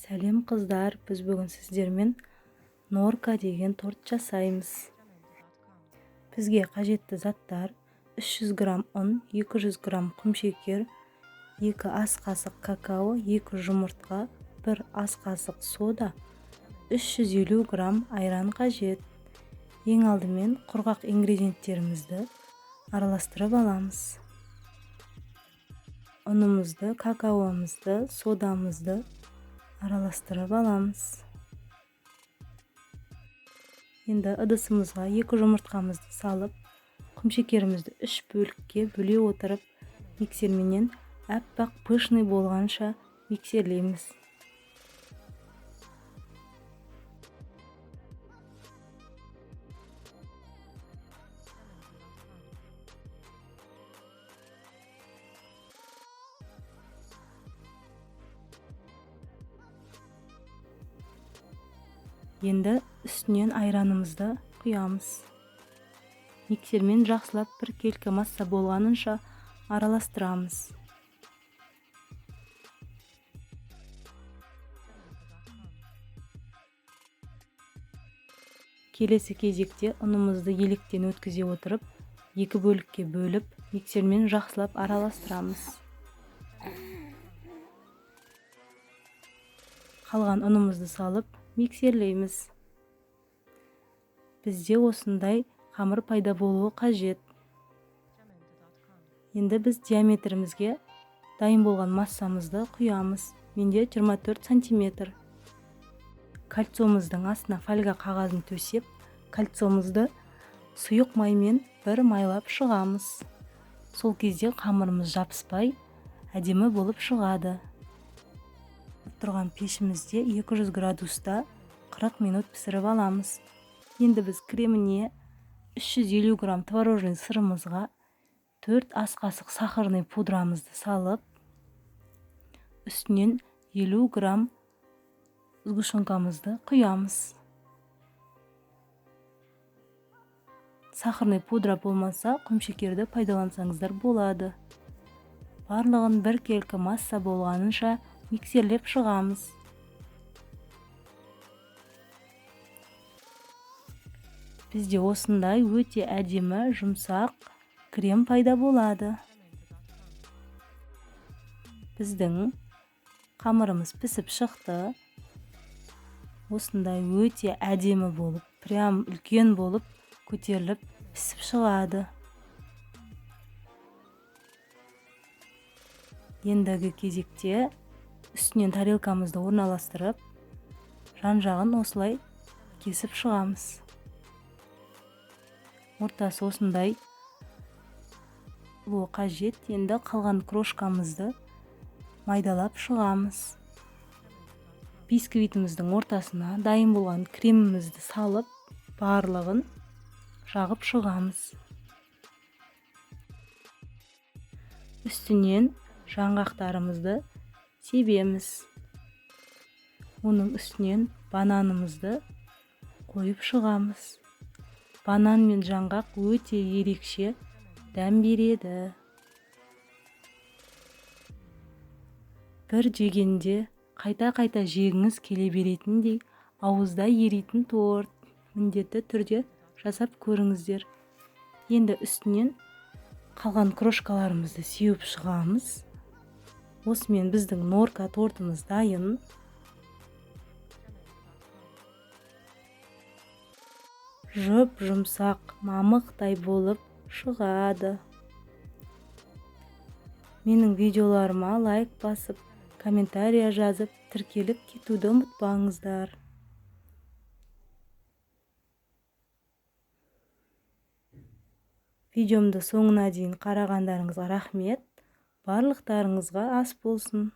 Сәлем қыздар, біз бүгін сіздермен норка деген торт жасаймыз. Бізге қажетті заттар: 300 грамм ұн, 200 грамм құмшекер, 2 ас қасық какао, 2 жұмыртқа, 1 ас қасық сода, 350 грамм айран қажет. Ең алдымен құрғақ ингредиенттерімізді араластырып аламыз. Ұнымызды, какаомызды, содамызды араластырып аламыз. Енді ыдысымызға 2 жұмыртқамызды салып, құмшекерімізді 3 бөлікке бөле отырып, миксерменен әппақ пышный болғанша миксерлейміз. Енді үстінен айранымызды құямыз. Миксермен жақсылап бір келкі масса болғанынша араластырамыз. Келесі кезекте ұнымызды електен өткізе отырып, 2 бөлікке бөліп, миксермен жақсылап араластырамыз. Қалған ұнымызды салып, миксерлейміз. Бізде осындай қамыр пайда болуы қажет. Енді біз диаметрімізге дайын болған массамызды құямыз. Менде 24 сантиметр. Кольцомыздың астына фольга қағазын төсеп, кольцомызды сұйық маймен бір майлап шығамыз. Сол кезде қамырымыз жабыспай, әдемі болып шығады. Тұрған пешімізде 200 градуста 40 минут пісіріп аламыз. Енді біз креміне 350 грамм творожный сырымызға 4 ас қасық сахарный пудрамызды салып, үстінен 50 грамм сгущенкамызды құямыз. Сахарный пудра болмаса, құмшекерді пайдалансаңыздар болады. Барлығын бір келкі масса болғанынша миксерлеп шығамыз. Бізде осындай өте әдемі, жұмсақ крем пайда болады. Біздің қамырымыз пісіп шықты. Осындай өте әдемі болып, прям үлкен болып, көтеріліп пісіп шығады. Ендігі кезекте үстінен тарелкамызды орналастырып, жан-жағын осылай кесіп шығамыз. Ортасы осындай болуы қажет. Енді қалған крошкамызды майдалап шығамыз. Бисквитіміздің ортасына дайын болған кремімізді салып, барлығын жағып шығамыз. Үстінен жаңғақтарымызды себеміз. Оның үстінен бананымызды қойып шығамыз. Банан мен жаңғақ өте ерекше дәм береді. Бір жегенде қайта-қайта жегіңіз келе беретіндей ауызда еритін торт. Міндетті түрде жасап көріңіздер. Енді үстінен қалған крошкаларымызды сеуіп шығамыз. Осымен біздің норка тортымыз дайын. Жұп-жұмсақ мамықтай болып шығады. Менің видеоларыма лайк басып, комментария жазып, тіркеліп кетуді ұмытпаңыздар. Видеомды соңына дейін қарағандарыңызға рахмет. Барлықтарыңызға ас болсын.